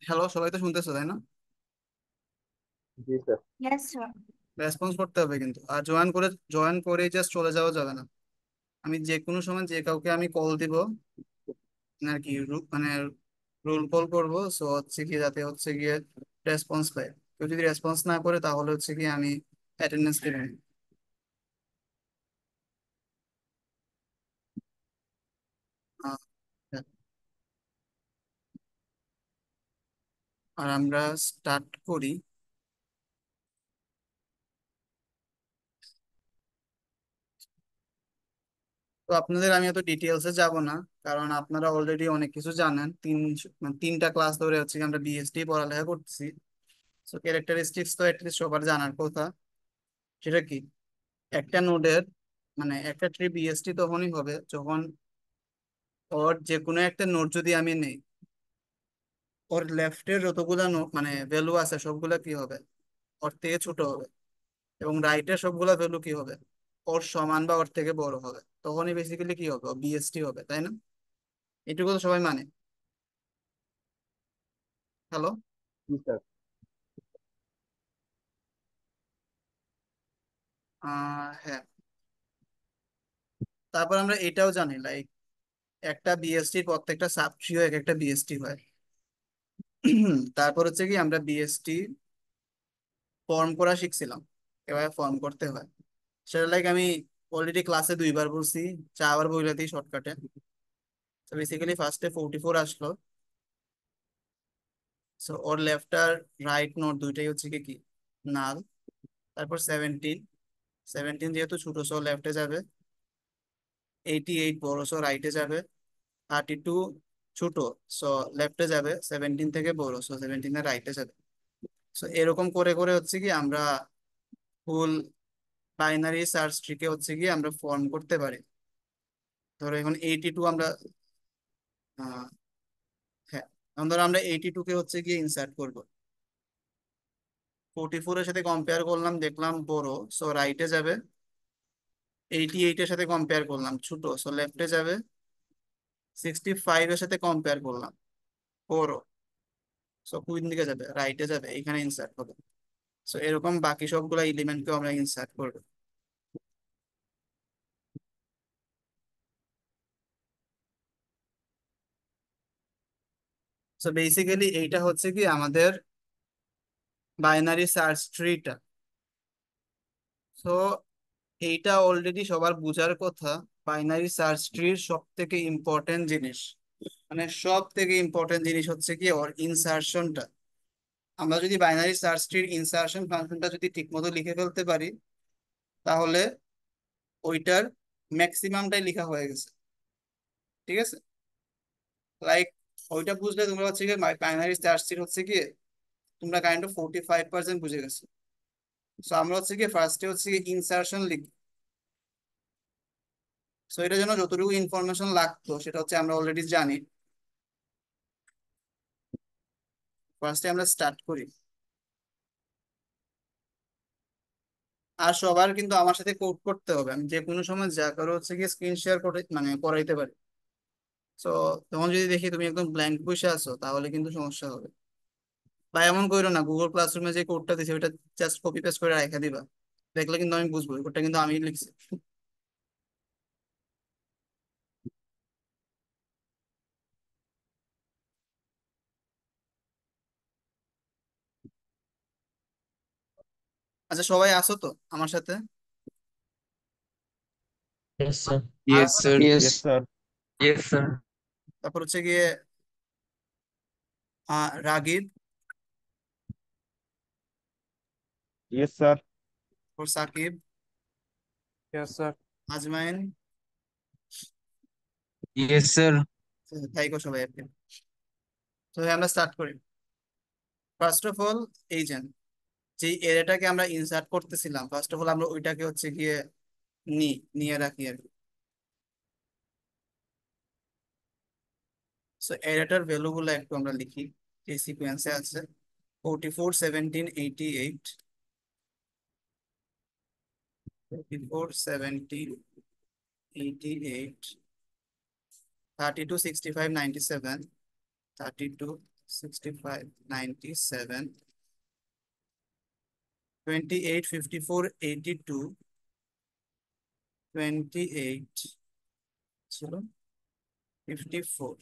Hello, সবাই তো শুনতেছো তাই না? জি স্যার। Yes, sir. রেসপন্স করতে হবে কিন্তু, আর জয়েন করে জাস্ট চলে যাওয়া যাবে না। আমি যে কোনো সময় যে কাউকে আমি কল দিব, আর কি মানে রোল কল করবো, সো হচ্ছে কি যাতে হচ্ছে গিয়ে রেসপন্স পায়। কেউ যদি রেসপন্স না করে তাহলে হচ্ছে কি আমি অ্যাটেন্ডেন্স দেব না। আহ, হ্যাঁ। আর আমরা স্টার্ট করি। তো আপনাদের আমি এত ডিটেলসে যাব না, কারণ আপনারা অলরেডি অনেক কিছু জানেন। মানে 3টা ক্লাস ধরে হচ্ছে কি আমরা বিএসটি পড়ালেখা করতেছি। সো ক্যারেক্টারিস্টিক্স তো অ্যাটলিস্ট সবার জানার কথা। সেটা কি? একটা নোডের, মানে একটা ট্রি বিএসটি তখনই হবে যখন ওর যে কোনো একটা নোড যদি আমি নেই, ওর লেফটের যতগুলা নোড মানে ভ্যালু আছে সবগুলা কি হবে, ওর থেকে ছোট হবে। এবং রাইটের সবগুলা ভ্যালু কি হবে, ওর সমান বা ওর থেকে বড় হবে। তখনই বেসিক্যালি কি হবে, বিএসটি হবে, তাই না? এটুকু তো সবাই মানে। হ্যালো। জি স্যার। হ্যাঁ। তারপর আমরা এটাও জানি, লাইক একটা বিএসটির প্রত্যেকটা সাব ট্রিও এক একটা বিএসটি হয়। তারপর হচ্ছে কি আমরা বিএসটি ফর্ম করা শিখছিলাম, এভাবে ফর্ম করতে হয়। সেটা লাইক আমি অলরেডি ক্লাসে 2বার বলছি, 4বার বইলাতেই শর্টকাটে। তো বেসিক্যালি ফার্স্টে 44 আসলো। সো ওর লেফট আর রাইট নোট দুইটাই হচ্ছে কি কি নাল। তারপর 17, 17 যেহেতু ছোট সো লেফটে যাবে। 88 বড় সো রাইটে যাবে। 32 ছোট, সো লেফটে যাবে। 17 থেকে বড় সো 17 এর রাইটে যাবে। সো এরকম করে করে হচ্ছে কি আমরা ফুল বাইনারি সার্চ ট্রিকে হচ্ছে কি আমরা ফর্ম করতে পারি। ধরো এখন 82 আমরা, আহ, হ্যাঁ, এখন ধরো আমরা 82 কে হচ্ছে গিয়ে ইনসার্ট করবো। 44 এর সাথে কম্পেয়ার করলাম, দেখলাম বড়, সো রাইটে যাবে। 88 এর সাথে কম্পেয়ার করলাম, ছোট, সো লেফটে যাবে। 65 এর সাথে কম্পেয়ার করলাম, বড়, সো কোন দিকে যাবে, রাইটে যাবে, এখানে ইনসার্ট হবে। সো এরকম বাকি সবগুলো এলিমেন্টকেও আমরা ইনসার্ট করবো। সো বেসিক্যালি এইটা হচ্ছে কি আমাদের বাইনারি সার্চ ট্রিটা। সো এইটা অলরেডি সবার বুঝার কথা। বাইনারি সার্চ ট্রির সব থেকে ইম্পর্টেন্ট জিনিস, মানে সব থেকে ইম্পর্টেন্ট জিনিস হচ্ছে কি ওর ইনসার্শনটা। আমরা যদি বাইনারি সার্চ ট্রির ইনসার্শন ফাংশনটা যদি ঠিকমতো লিখে ফেলতে পারি, তাহলে ওইটার ম্যাক্সিমামটাই লেখা হয়ে গেছে। ঠিক আছে? লাইক ওইটা বুঝলে তোমরা হচ্ছে কি বাইনারি সার্চ ট্রি হচ্ছে কি তোমরা কাইন্ড অফ 45% বুঝে গেছো। সো আমরা হচ্ছে কি ফার্স্টে হচ্ছে কি ইনসার্শন লিখি। সো এটার জন্য যতটুকু ইনফরমেশন লাগতো সেটা হচ্ছে আমরা অলরেডি জানি। ফার্স্টে আমরা স্টার্ট করি। আর সবার কিন্তু আমার সাথে কোড করতে হবে। আমি যে কোনো সময় যা করো হচ্ছে কি স্ক্রিন শেয়ার করে মানে করাইতে পারি। সো তখন যদি দেখি তুমি একদম ব্ল্যাঙ্ক বসে আছো তাহলে কিন্তু সমস্যা হবে। বা এমন করো না, গুগল ক্লাসরুমে যে কোডটা দিছে ওটা জাস্ট কপি পেস্ট করে রেখে দিবা। দেখলে কিন্তু আমি বুঝবো ওটা কিন্তু আমি লিখছি। আচ্ছা, সবাই আসো তো আমার সাথে। Yes, sir. Yes, আ- sir. Yes sir. Yes, sir. তারপর হচ্ছে গিয়ে রাগিব, ইয়েস স্যার। তারপর সাকিব, ইয়েস স্যার। আজমাইন। Yes, sir. থাইকো সবাই আর কি। তো আমরা স্টার্ট করি। ফার্স্ট অফ অল, এই যে এরিয়াটাকে আমরা ইনসার্ট করতেছিলাম, ফার্স্ট অফ অল আমরা ওইটাকে হচ্ছে গিয়ে নি নিয়ে রাখি আর কি। সো এরিয়াটার ভ্যালু গুলো একটু আমরা লিখি যে সিকোয়েন্সে আছে। 44, 17, 88, 44, 17, 88, 32, 65, 97, 32, 65 97 28 54 82 28 ছিল 54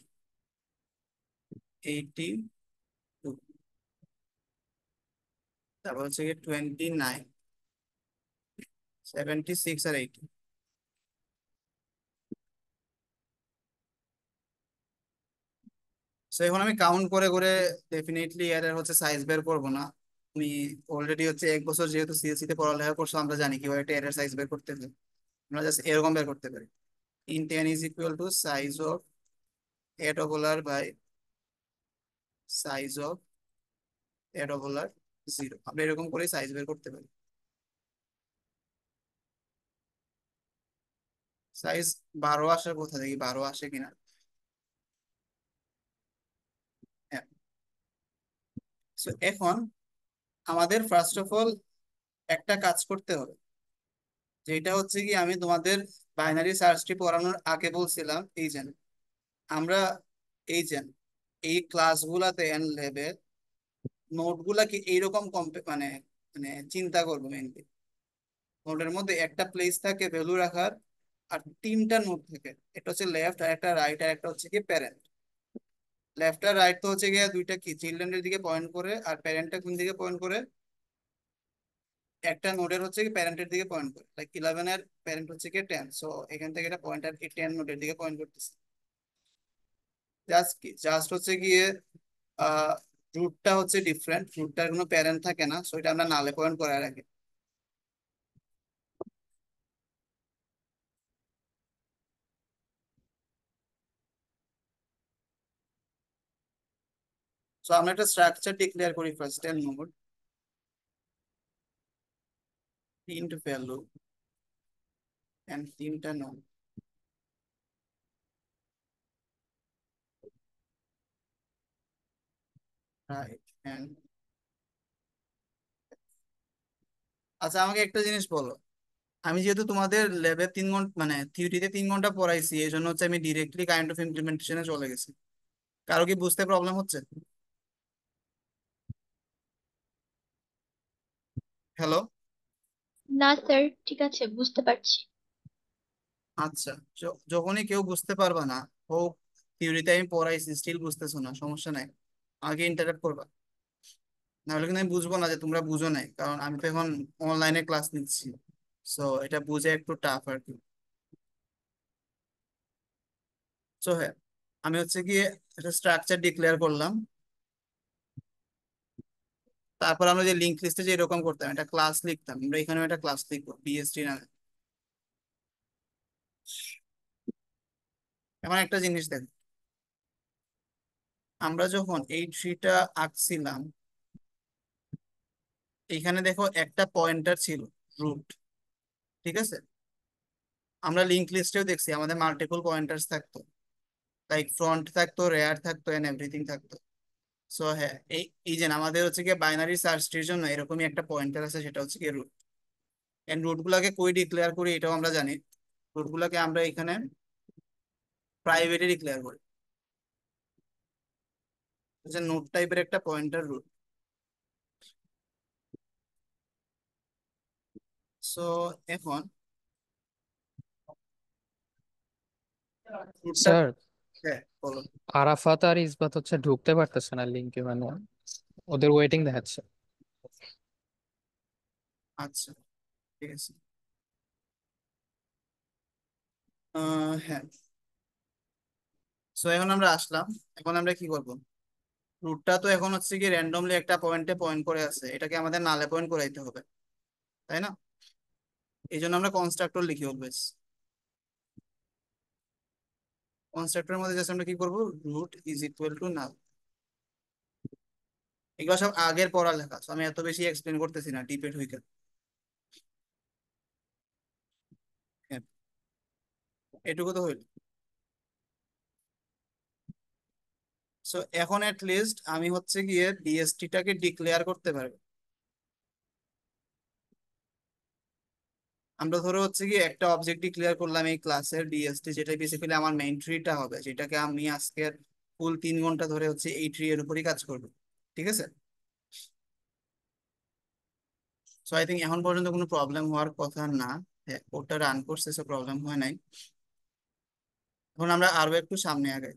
82, তারপর হচ্ছে গিয়ে 29 76 আর 80। সো এখন আমি কাউন্ট করে করে ডেফিনেটলি এর হচ্ছে সাইজ বের করবো না। আমি অলরেডি হচ্ছে 1 বছর যেহেতু সিএসসি তে পড়ালেখা করছো, আমরা জানি কিভাবে একটা এর সাইজ বের করতে হয়। আমরা জাস্ট এরকম বের করতে পারি, int n is equal to size of a double r by size of a double r 0। আমরা এরকম করে সাইজ বের করতে পারি। সাইজ 12 আসার কথা, দেখি 12 আসে কিনা। হ্যাঁ। সো এখন আমাদের ফার্স্ট অফ অল একটা কাজ করতে হবে, যেটা হচ্ছে কি আমি তোমাদের বাইনারি সার্চটি পড়ানোর আগে বলছিলাম, এই যে আমরা এই যে এই ক্লাসগুলাতে এন লেভেল নোটগুলাকে এইরকম মানে মানে চিন্তা করবো মেনলি। নোটের মধ্যে একটা প্লেস থাকে ভ্যালু রাখার, আর তিনটা নোট থাকে, একটা হচ্ছে লেফট আর একটা রাইট আর একটা হচ্ছে কি প্যারেন্ট। লেফট আর রাইট তো হচ্ছে গিয়ে দুইটা কি চিলড্রেনের দিকে পয়েন্ট করে, আর প্যারেন্টটা কোন দিকে পয়েন্ট করে, একটা নোডের হচ্ছে কি প্যারেন্টের দিকে পয়েন্ট করে। লাইক 11 এর প্যারেন্ট হচ্ছে কি 10, সো এখান থেকে এটা পয়েন্টার 10 নোডের দিকে পয়েন্ট করতেছে। জাস্ট হচ্ছে গিয়ে আহ রুটটা হচ্ছে ডিফারেন্ট, রুটটার কোনো প্যারেন্ট থাকে না, সো এটা আমরা নালে পয়েন্ট করার আগে। সো আমরা একটা স্ট্রাকচার ডিক্লেয়ার করি ফার্স্ট, এর নোড প্রিন্ট ভ্যালু এন্ড তিনটা নোড, রাইট এন্ড। আচ্ছা আমাকে একটা জিনিস বলো, আমি যেহেতু তোমাদের ল্যাবে 3 ঘন্টা মানে থিওরিতে 3 ঘন্টা পড়াইছি, এই জন্য হচ্ছে আমি ডিরেক্টলি কাইন্ড অফ ইমপ্লিমেন্টেশনে চলে গেছি। কারো কি বুঝতে প্রবলেম হচ্ছে? হ্যালো? না স্যার, ঠিক আছে, বুঝতে পারছি। আচ্ছা, যখনই কেউ বুঝতে পারবা না, হোক থিওরিতে আমি পড়াইছি স্টিল বুঝতেছো না, সমস্যা নাই, আগে ইন্টারাপ্ট করবা। নাহলে কিন্তু আমি বুঝবো না যে তোমরা বুঝো নাই, কারণ আমি তো এখন অনলাইনে ক্লাস নিচ্ছি। সো এটা বুঝে একটু টাফ আর কি। সো হ্যাঁ, আমি হচ্ছে গিয়ে একটা স্ট্রাকচার ডিক্লেয়ার করলাম। তারপর আমরা যে লিঙ্ক লিস্টে যে এরকম করতাম, একটা ক্লাস লিখতাম, আমরা এখানেও একটা ক্লাস লিখবো বিএসটি নামে। এমন একটা জিনিস দেখ, আমরা যখন এই ট্রিটা আঁকছিলাম, এখানে দেখো একটা পয়েন্টার ছিল, রুট। ঠিক আছে, আমরা লিঙ্ক লিস্টেও দেখছি আমাদের মাল্টিপল পয়েন্টার্স থাকতো, লাইক ফ্রন্ট থাকতো, রেয়ার থাকতো, এন্ড এভরিথিং থাকতো। সো হ্যাঁ, এই এই যে আমাদের হচ্ছে গিয়ে বাইনারি সার্চ ট্রির জন্য এরকমই একটা পয়েন্টার আছে, সেটা হচ্ছে গিয়ে রুট। এন্ড রুট গুলাকে কই ডিক্লেয়ার করি এটাও আমরা জানি। রুট গুলাকে আমরা এখানে প্রাইভেটে ডিক্লেয়ার করি, যে নোট টাইপের একটা পয়েন্টার রুট। সো এখন রুটটা, স্যার, হ্যাঁ বলো। আরাফাত আর ইসবাত হচ্ছে ঢুকতে পারতেছে না লিঙ্কে, মানে ওদের ওয়েটিং দেখাচ্ছে। আচ্ছা, ঠিক আছে। হ্যাঁ, সো এখন আমরা আসলাম, এখন আমরা কি করব? রুটটা তো এখন হচ্ছে কি র্যান্ডমলি একটা পয়েন্টে পয়েন্ট করে আছে, এটাকে আমাদের নালে পয়েন্ট করাইতে হবে, তাই না? এই জন্য আমরা কনস্ট্রাক্টর লিখি অলওয়েজ। কনস্ট্রাক্টরের মধ্যে জাস্ট আমরা কি করব, root is equal to null. এগুলো সব আগের পড়ালেখা, so আমি এত বেশি এক্সপ্লেন করতেছি না, ডিপেট হয়ে গেল। হ্যাঁ, এটুকু তো হইল। সো এখন এট লিস্ট আমি হচ্ছে গিয়ে ডিএসটিটাকে ডিক্লেয়ার করতে পারবো। আমরা ধরো হচ্ছে কি একটা অবজেক্ট ডিক্লেয়ার করলাম এই ক্লাসের ডিএসটি, যেটা বেসিক্যালি আমার মেইন ট্রিটা হবে, যেটাকে আমি আজকের ফুল 3 ঘন্টা ধরে হচ্ছে এই ট্রি এর উপরই কাজ করবে। ঠিক আছে, সো আই থিঙ্ক এখন পর্যন্ত কোনো প্রবলেম হওয়ার কথা না। হ্যাঁ, ওটা রান করছে, সো প্রবলেম হয় নাই। এখন আমরা আরো একটু সামনে আগাই।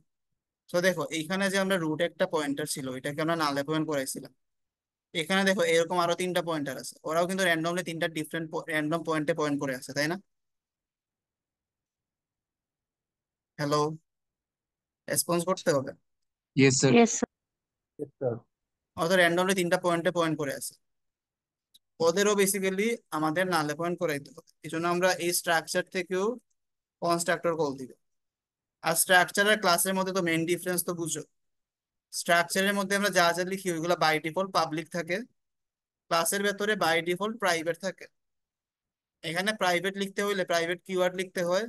তো দেখো এইখানে যে আমরা রুট একটা পয়েন্টার ছিল, এটাকে আমরা নাল পয়েন্ট করাইছিলাম। এখানে দেখো এরকম আরো 3টা পয়েন্টার আছে, ওরাও কিন্তু র্যান্ডমলি 3টা ডিফারেন্ট র্যান্ডম পয়েন্টে পয়েন্ট করে আছে, তাই না? হ্যালো, রেসপন্স করতে হবে। Yes, sir. Yes, sir. Yes, sir. অত র্যান্ডমলি 3টা পয়েন্টে পয়েন্ট করে আছে, ওদেরও বেসিক্যালি আমাদের নালে পয়েন্ট করাইতে হবে। এই জন্য আমরা এই স্ট্রাকচার থেকেও কনস্ট্রাক্টর কল দিব। আর স্ট্রাকচার আর ক্লাসের মধ্যে তো মেইন ডিফারেন্স তো বুঝো। স্ট্রাকচারের মধ্যে আমরা যা যা লিখি ওইগুলো বাই ডিফল্ট পাবলিক থাকে, ক্লাসের ভেতরে বাই ডিফল্ট প্রাইভেট থাকে। এখানে প্রাইভেট লিখতে হইলে প্রাইভেট কিওয়ার্ড লিখতে হয়,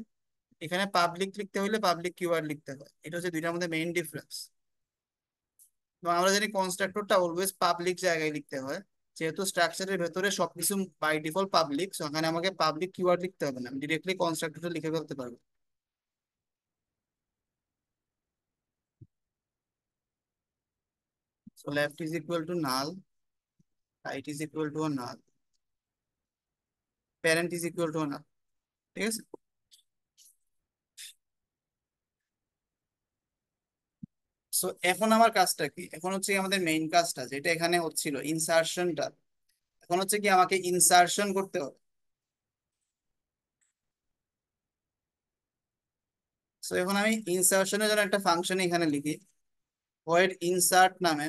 এখানে পাবলিক লিখতে হইলে পাবলিক কিওয়ার্ড লিখতে হয়। এটা হচ্ছে দুইটার মধ্যে মেইন ডিফারেন্স। তো আমরা জানি কনস্ট্রাক্টরটা অলওয়েজ পাবলিক জায়গায় লিখতে হয়, যেহেতু স্ট্রাকচারের ভেতরে সবকিছু বাই ডিফল্ট পাবলিক, সেখানে আমাকে পাবলিক কিওয়ার্ড লিখতে হবে না, আমি ডিরেক্টলি কনস্ট্রাক্টরটা লিখে ফেলতে পারবো। So left is equal to null, right is equal to null, parent is equal to নাল। ঠিক আছে, সো এখন আমার কাজটা কি? এখন হচ্ছে কি আমাদের মেইন কাজটা যেটা এখানে হচ্ছিল ইনসারশনটা, এখন হচ্ছে কি আমাকে ইনসারশন করতে হবে। সো এখন আমি ইনসারশনের জন্য একটা ফাংশন এখানে লিখি, ভয়েড ইনসার্ট নামে,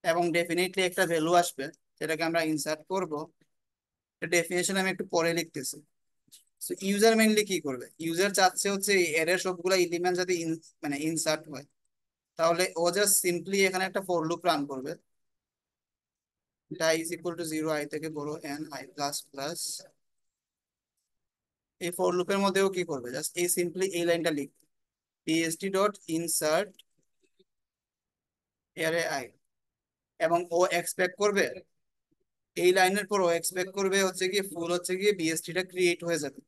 এবং ডেফিনেটলি একটা ভ্যালু আসবে যেটাকে আমরা ইনসার্ট করব। ডেফিনেশন আমি একটু পরে লিখতেছি। সো ইউজার মেইনলি কি করবে, ইউজার চাচ্ছে হচ্ছে এই এর সবগুলা এলিমেন্ট যাতে মানে ইনসার্ট হয়। তাহলে ও জাস্ট সিম্পলি এখানে একটা ফর লুপ রান করবে, এটা ইজ ইকুয়াল টু 0 আই থেকে বড় এন আই প্লাস প্লাস। এই ফর লুপের মধ্যেও কি করবে, জাস্ট এই সিম্পলি এই লাইনটা লিখবে, পিএসটি ডট ইনসার্ট এরে আই, এবং ও এক্সপেক্ট করবে এই লাইনের পর ও এক্সপেক্ট করবে হচ্ছে কি ফুল হচ্ছে গিয়ে বিএসটি টা ক্রিয়েট হয়ে যাবে।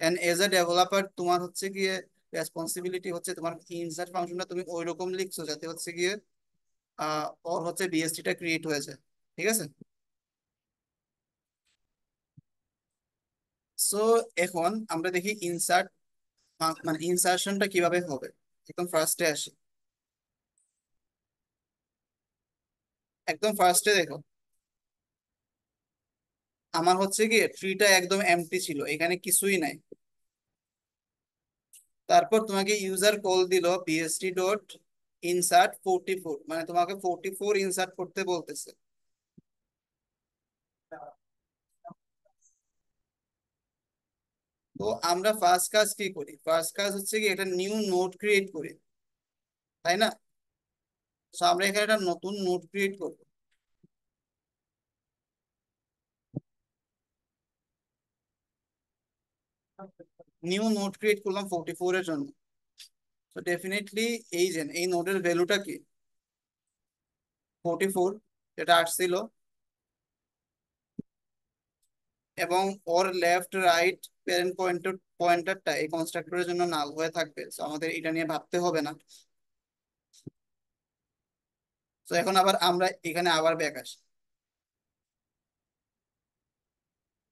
এন্ড এজ এ ডেভেলপার তোমার হচ্ছে গিয়ে রেসপন্সিবিলিটি হচ্ছে তোমার ইনসার্ট ফাংশনটা তুমি ওই রকম লিখছো যাতে হচ্ছে গিয়ে ওর হচ্ছে বিএসটি টা ক্রিয়েট হয়ে যায়। ঠিক আছে, সো এখন আমরা দেখি ইনসার্ট মানে ইনসার্শনটা কিভাবে হবে। একদম ফার্স্টে আসি, একদম ফার্স্টে দেখো আমার হচ্ছে গিয়ে ট্রিটা একদম এমটি ছিল, এখানে কিছুই নাই। তারপর তোমাকে ইউজার কল দিল পিএসটি ডট ইনসার্ট 44, মানে তোমাকে 44 ইনসার্ট করতে বলতেছে। তো আমরা ফার্স্ট কাজ কি করি, ফার্স্ট কাজ হচ্ছে কি এটা নিউ নোড ক্রিয়েট করি, তাই না? তো আমরা এখানে একটা নতুন নোড ক্রিয়েট করবো। নিউ নোড ক্রিয়েট করলাম 44 এর জন্য। তো ডেফিনেটলি এই নোডের ভ্যালুটা কি, 44 যেটা আসছিল, এবং ওর লেফট রাইট প্যারেন্ট পয়েন্টারটা এই কনস্ট্রাক্টরের জন্য নাল হয়ে থাকবে, তো আমাদের এটা নিয়ে ভাবতে হবে না। তো এখন আবার আমরা এখানে আবার ব্যাক আসি।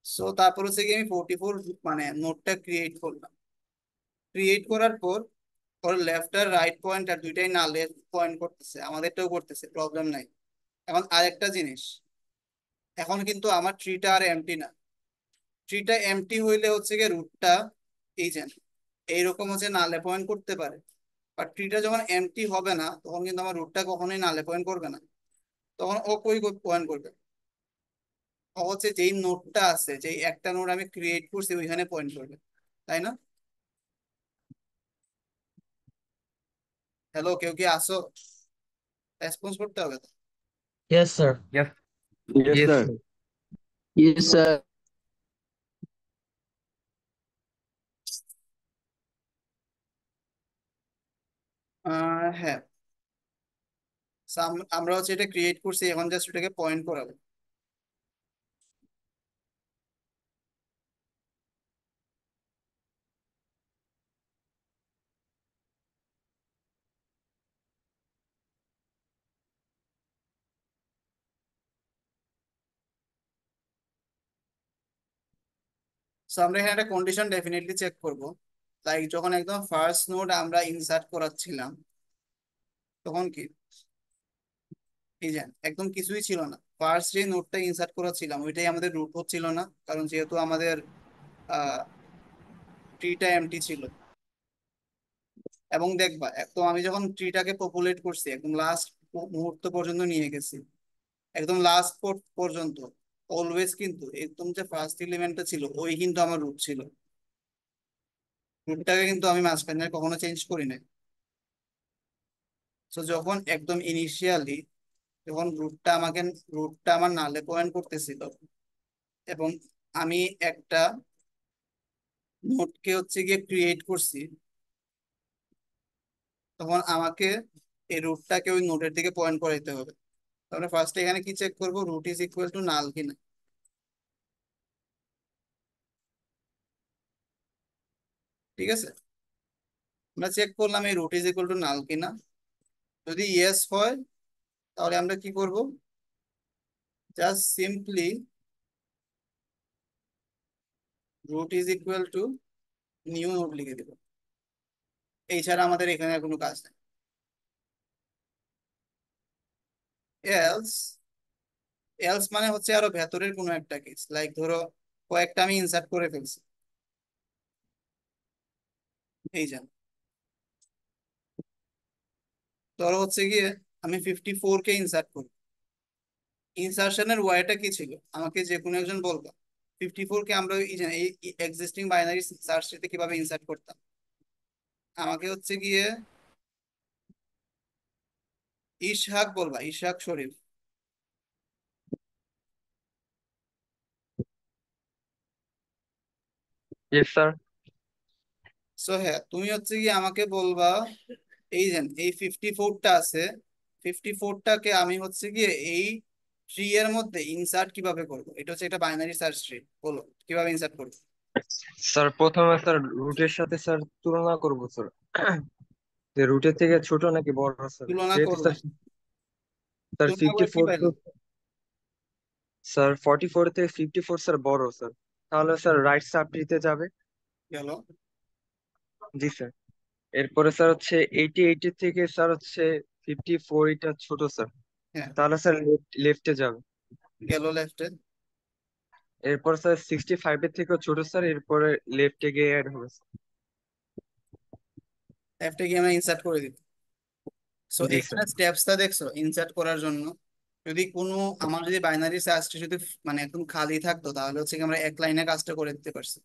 সো তারপর হচ্ছে কি আমি 44 মানে নোটটা ক্রিয়েট করলাম। ক্রিয়েট করার পর ওর লেফট আর রাইট পয়েন্টার দুইটাই নালে পয়েন্ট করতেছে, আমাদেরটাও করতেছে, প্রবলেম নাই। এখন আরেকটা জিনিস, এখন কিন্তু আমার ট্রিটা আর এমটি না। ট্রিটা এমটি হইলে হচ্ছে গিয়ে রুটটা এই যে এইরকম হচ্ছে নালে পয়েন্ট করতে পারে, আর ট্রিটা যখন এমটি হবে না তখন কিন্তু আমার রুটটা কখনোই নালে পয়েন্ট করবে না। তখন ও কই পয়েন্ট করবে, ও হচ্ছে যেই নোটটা আছে, যেই একটা নোট আমি ক্রিয়েট করছি ওইখানে পয়েন্ট করবে, তাই না? হ্যালো, কেউ কি আসো? রেসপন্স করতে হবে তো। Yes, sir. Yes. Yes, Yes, sir. sir. Yes, sir. হ্যাঁ, so আমরা হচ্ছে এটা ক্রিয়েট করছি, এখন জাস্ট এটাকে পয়েন্ট করাবো। সো আমরা এখানে একটা কন্ডিশন ডেফিনেটলি চেক করব। লাইক যখন একদম ফার্স্ট নোড আমরা ইনসার্ট করাচ্ছিলাম তখন কি, এই যে একদম কিছুই ছিল না, ফার্স্ট যে নোডটা ইনসার্ট করাচ্ছিলাম ওইটাই আমাদের রুট হচ্ছিল না, কারণ যেহেতু আমাদের ট্রিটা এমটি ছিল। এবং দেখবা তো আমি যখন ট্রিটাকে পপুলেট করছি একদম লাস্ট মুহূর্ত পর্যন্ত নিয়ে গেছি, একদম লাস্ট পর্যন্ত অলওয়েজ কিন্তু একদম যে ফার্স্ট এলিমেন্টটা ছিল ওই কিন্তু আমার রুট ছিল। রুটটাকে কিন্তু আমি মাঝখানে কখনো চেঞ্জ করি নাই। তো যখন একদম ইনিশিয়ালি যখন রুটটা আমার নালে পয়েন্ট করতেছিল এবং আমি একটা নোডকে হচ্ছে গিয়ে ক্রিয়েট করছি, তখন আমাকে এই রুটটাকে ওই নোডের দিকে পয়েন্ট করাইতে হবে। তাহলে ফার্স্ট এখানে কি চেক করব, root is equal to null কিনা। ঠিক আছে, আমরা চেক করলাম এই root is equal to null কিনা। যদি ইয়েস হয় তাহলে আমরা কি করব, just simply root is equal to new node লিখে দেব। এই ছাড়া আমাদের এখানে আর কোনো কাজ নেই। এলস, এলস মানে হচ্ছে আরো ভেতরের কোনো একটা কেস, লাইক ধরো কয়েকটা আমি ইনসার্ট করে ফেলছি, এই যে ধরো হচ্ছে গিয়ে আমি 54 কে ইনসার্ট করি। ইনসার্শনের ওয়াইটা কি ছিল আমাকে যে কোনো একজন বলবো। 54 কে আমরা এই এক্সিস্টিং বাইনারি সার্চ ট্রিতে কিভাবে ইনসার্ট করতাম, আমাকে হচ্ছে গিয়ে ইসহাক বলবা, ইসহাক শরীফ। Yes, sir. সো হ্যাঁ, তুমি হচ্ছে গিয়ে আমাকে বলবা এই যে এই 54টা আছে, 54টাকে আমি হচ্ছে গিয়ে এই ট্রি এর মধ্যে ইনসার্ট কিভাবে করবো। এটা হচ্ছে একটা বাইনারি সার্চ ট্রি, বলো কিভাবে ইনসার্ট করবো। স্যার প্রথমে স্যার রুটের সাথে স্যার তুলনা করবো স্যার, যে রুটের থেকে ছোট নাকি বড় স্যার, তুলনা যেহেতু করলাম, স্যার স্যার তুলনা ফিফটি করে কি ফোর তো পাইলাম। স্যার 44 থেকে 54 স্যার বড় স্যার, তাহলে স্যার রাইট সাবট্রিতে যাবে। গেল, জি স্যার। এরপরে স্যার হচ্ছে 88 থেকে স্যার হচ্ছে 54 এটা ছোট স্যার, হ্যাঁ তাহলে স্যার লেফটে যাবে। গেল লেফটে, এরপর স্যার 65 থেকেও ছোট স্যার, এরপরে লেফটে গিয়ে অ্যাড হবে স্যার। লেফটে গিয়ে আমরা ইনসার্ট করে দিব। সো জি স্যার। এইখানে স্টেপসটা দেখছো ইনসার্ট করার জন্য। যদি কোনো আমার যদি বাইনারি সার্চটা যদি মানে একদম খালি থাকতো তাহলে হচ্ছে কি আমরা এক লাইনে কাজটা করে দিতে পারছি।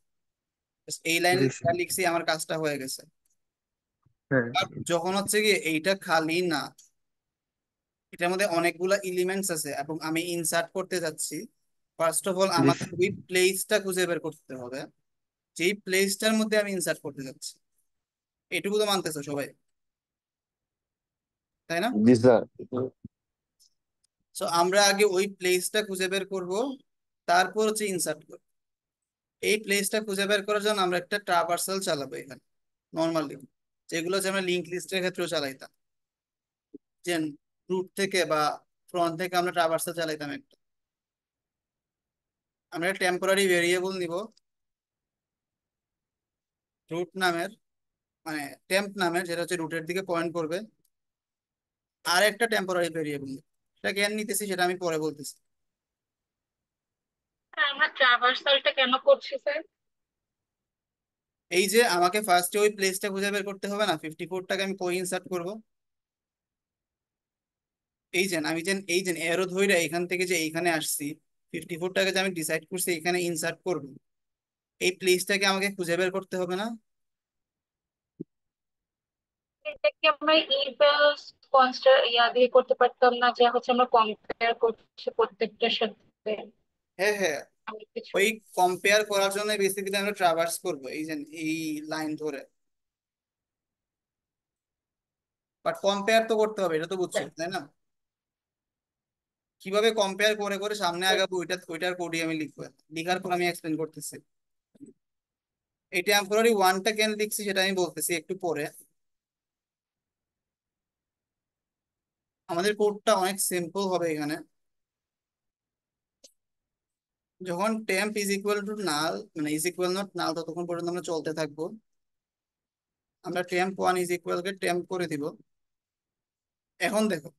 Just এই লাইনে জি স্যার। লিখছি আমার কাজটা হয়ে গেছে। হ্যাঁ। আর যখন হচ্ছে কি এইটা খালি না, এটার মধ্যে অনেকগুলা এলিমেন্টস আছে এবং আমি ইনসার্ট করতে যাচ্ছি, ফার্স্ট অফ অল জি আমাকে স্যার। ওই প্লেসটা খুঁজে বের করতে হবে যেই প্লেসটার মধ্যে আমি ইনসার্ট করতে যাচ্ছি। এটুকু তো মানতেছো সবাই, তাই না? জি স্যার। সো আমরা আগে ওই প্লেসটা খুঁজে বের করব, তারপর হচ্ছে ইনসার্ট করব। এই প্লেসটা খুঁজে বের করার জন্য আমরা একটা ট্রাভার্সাল চালাবো এখানে নর্মালি, যেগুলো হচ্ছে আমরা লিঙ্ক লিস্টের ক্ষেত্রেও চালাইতাম, যে রুট থেকে বা ফ্রন্ট থেকে আমরা ট্রাভার্সাল চালাইতাম একটা। আমরা টেম্পোরারি ভেরিয়েবল নিব রুট নামের, মানে টেম্প নামের, যেটা হচ্ছে রুটের দিকে পয়েন্ট করবে। আর একটা টেম্পোরারি ভেরিয়েবল, সেটা কেন নিতেছি সেটা আমি পরে বলতেছি। আমরা ট্রাভার্সালটা কেন করছি স্যার? এই যে আমাকে ফার্স্টে ওই প্লেসটা খুঁজে বের করতে হবে না, 54টাকে আমি কই ইনসার্ট করব। এই যে এরো ধইরা এখান থেকে যে এইখানে আসছি, 54টাকে যে আমি ডিসাইড করছি এখানে ইনসার্ট করব, এই প্লেসটাকে আমাকে খুঁজে বের করতে হবে না। এটা কি আমরা ইভেলস কনস্টার দিয়ে করতে পারতাম না, যে হচ্ছে আমরা কম্পেয়ার করছি প্রত্যেকটার সাথে হ্যাঁ হ্যাঁ, আমি কিছু। ওই কম্পেয়ার করার জন্য বেসিক্যালি আমরা ট্রাভার্স করব এই যে এই লাইন ধরে। বাট কম্পেয়ার তো করতে হবে, এটা তো বুঝছো তাই না? কিভাবে কম্পেয়ার করে করে সামনে আগাবো ওইটার কোডই আমি লিখবো, লিখার পর আমি এক্সপ্লেন করতেছি। এই টেম্পোরারি ওয়ানটা কেন লিখছি সেটা আমি বলতেছি একটু পরে। আমাদের কোডটা অনেক সিম্পল হবে এখানে। যখন temp is equal to null, মানে ইজ ইকুয়াল নট নাল, ততক্ষণ পর্যন্ত আমরা চলতে থাকবো। আমরা টেম্প ওয়ান ইজ ইকুয়াল কে টেম্প করে দিব। এখন দেখো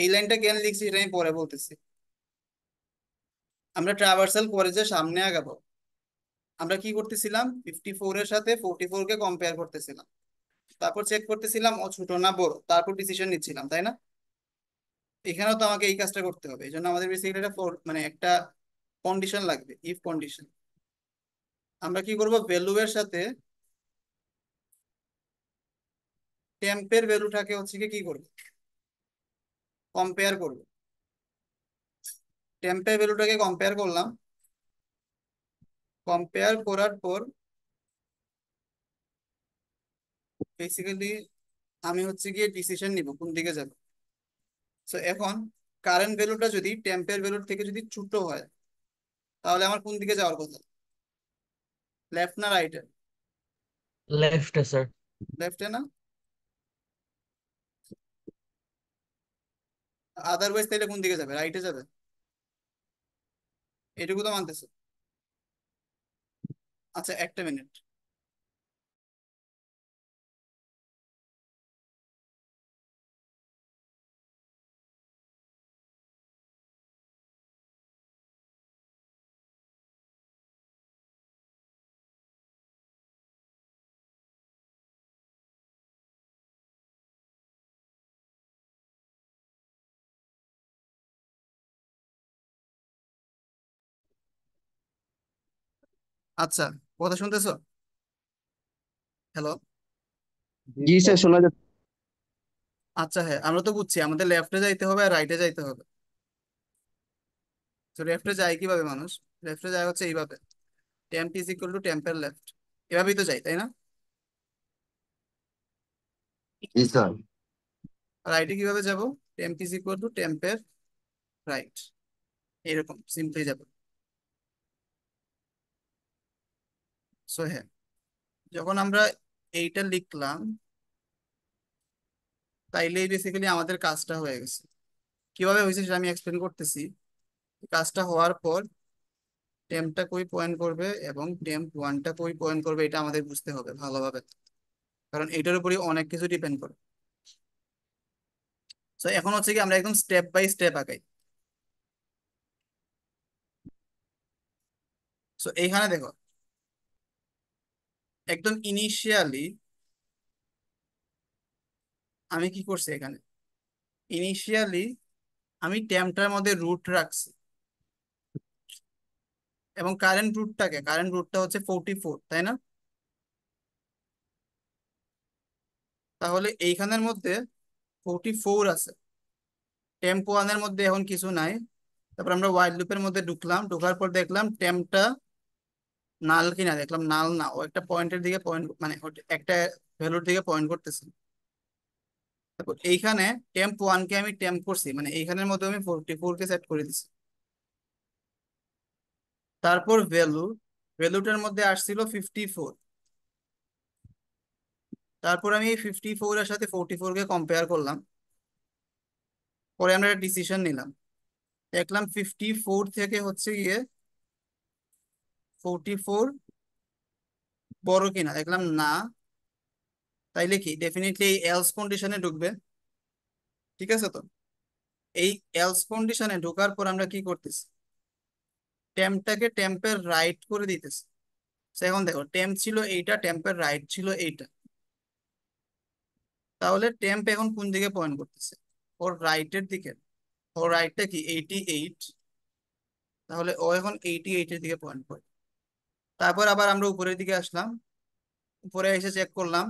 এই লাইনটা কেন লিখছি এটা আমি পরে বলতেছি। আমরা ট্রাভার্সাল করে যে সামনে আগাবো, আমরা কি করতেছিলাম, 54 এর সাথে 44 কে কম্পেয়ার করতেছিলাম, তারপর চেক করতেছিলাম ও ছোট না বড়, তারপর ডিসিশন নিচ্ছিলাম, তাই না? এখানেও তো আমাকে এই কাজটা করতে হবে, এই জন্য আমাদের বেসিক্যালি একটা মানে একটা কন্ডিশন লাগবে, ইফ কন্ডিশন। আমরা কি করব, ভ্যালু এর সাথে টেম্পের ভ্যালুটাকে হচ্ছে কি করব, কম্পেয়ার করব। টেম্পের ভ্যালুটাকে কম্পেয়ার করলাম, কম্পেয়ার করার পর বেসিক্যালি আমি হচ্ছে গিয়ে ডিসিশন নিব কোন দিকে যাব। সো এখন কারেন্ট ভ্যালুটা যদি টেম্পের ভ্যালুর থেকে যদি ছোট হয়, তাহলে আমার কোন দিকে যাওয়ার কথা, লেফট না রাইটে? Left, sir. লেফটে না? আদারওয়াইজ তাহলে কোন দিকে যাবে, রাইটে যাবে? এটুকু তো মানতেছে। আচ্ছা একটা মিনিট। আচ্ছা, কথা শুনতেছো? হ্যালো? জি স্যার, শোনা যাচ্ছে। আচ্ছা হ্যাঁ, আমরা তো বুঝছি আমাদের লেফটে যাইতে হবে আর রাইটে যাইতে হবে। তো লেফটে যায় কিভাবে মানুষ, লেফটে যায় হচ্ছে এইভাবে, টেম্প ইজ ইকুয়াল টু টেম্পের লেফট, এভাবেই তো যাই, তাই না? জি স্যার। রাইটে কিভাবে যাব, টেম্প ইজ ইকুয়াল টু টেম্পের রাইট, এরকম সিম্পলি যাবে। সো হ্যাঁ, যখন আমরা এইটা লিখলাম, তাইলেই বেসিক্যালি আমাদের কাজটা হয়ে গেছে। কিভাবে হয়েছে সেটা আমি এক্সপ্লেন করতেছি। কাজটা হওয়ার পর টেম্পটা কই পয়েন্ট করবে এবং টেম্প ওয়ানটা কই পয়েন্ট করবে, এটা আমাদের বুঝতে হবে ভালোভাবে, কারণ এটার উপরই অনেক কিছু ডিপেন্ড করে। তো এখন হচ্ছে কি আমরা একদম স্টেপ বাই স্টেপ আগাই। সো এইখানে দেখো, একদম ইনিশিয়ালি আমি কি করছি, এখানে ইনিশিয়ালি আমি টেম্পটার মধ্যে রুট রাখছি, এবং কারেন্ট রুটটা হচ্ছে 44, তাই না? তাহলে এইখানের মধ্যে 44 আছে, টেম্প ওয়ানের মধ্যে এখন কিছু নাই। তারপর আমরা ওয়াইল লুপের মধ্যে ঢুকলাম, ঢোকার পর দেখলাম টেম্পটা নাল কিনা, দেখলাম নাল না, ও একটা পয়েন্টের দিকে পয়েন্ট, মানে একটা ভ্যালুর দিকে পয়েন্ট করতেছে। তারপর এইখানে টেম্প ওয়ানকে আমি টেম্প করছি, মানে এইখানের মধ্যে আমি 44 কে সেট করে দিছি। তারপর ভ্যালুটার মধ্যে আসছিল 54, তারপর আমি 54 এর সাথে 44 কে কম্পেয়ার করলাম, পরে আমরা একটা ডিসিশন নিলাম, দেখলাম 54 থেকে হচ্ছে গিয়ে 44 বড় কিনা, দেখলাম না, তাইলে কি ডেফিনেটলি এই এলস কন্ডিশনে ঢুকবে। ঠিক আছে, তো এই এলস কন্ডিশনে ঢোকার পর আমরা কি করতেছি, টেম্পটাকে টেম্পের রাইট করে দিতেছি। So এখন দেখো টেম্প ছিল এইটা, টেম্পের রাইট ছিল এইটা, তাহলে টেম্প এখন কোন দিকে পয়েন্ট করতেছে, ওর রাইটের দিকে। ওর রাইটটা কি 88, তাহলে ও এখন 88 এর দিকে পয়েন্ট করে। তারপর আবার আমরা উপরের দিকে আসলাম, উপরে এসে চেক করলাম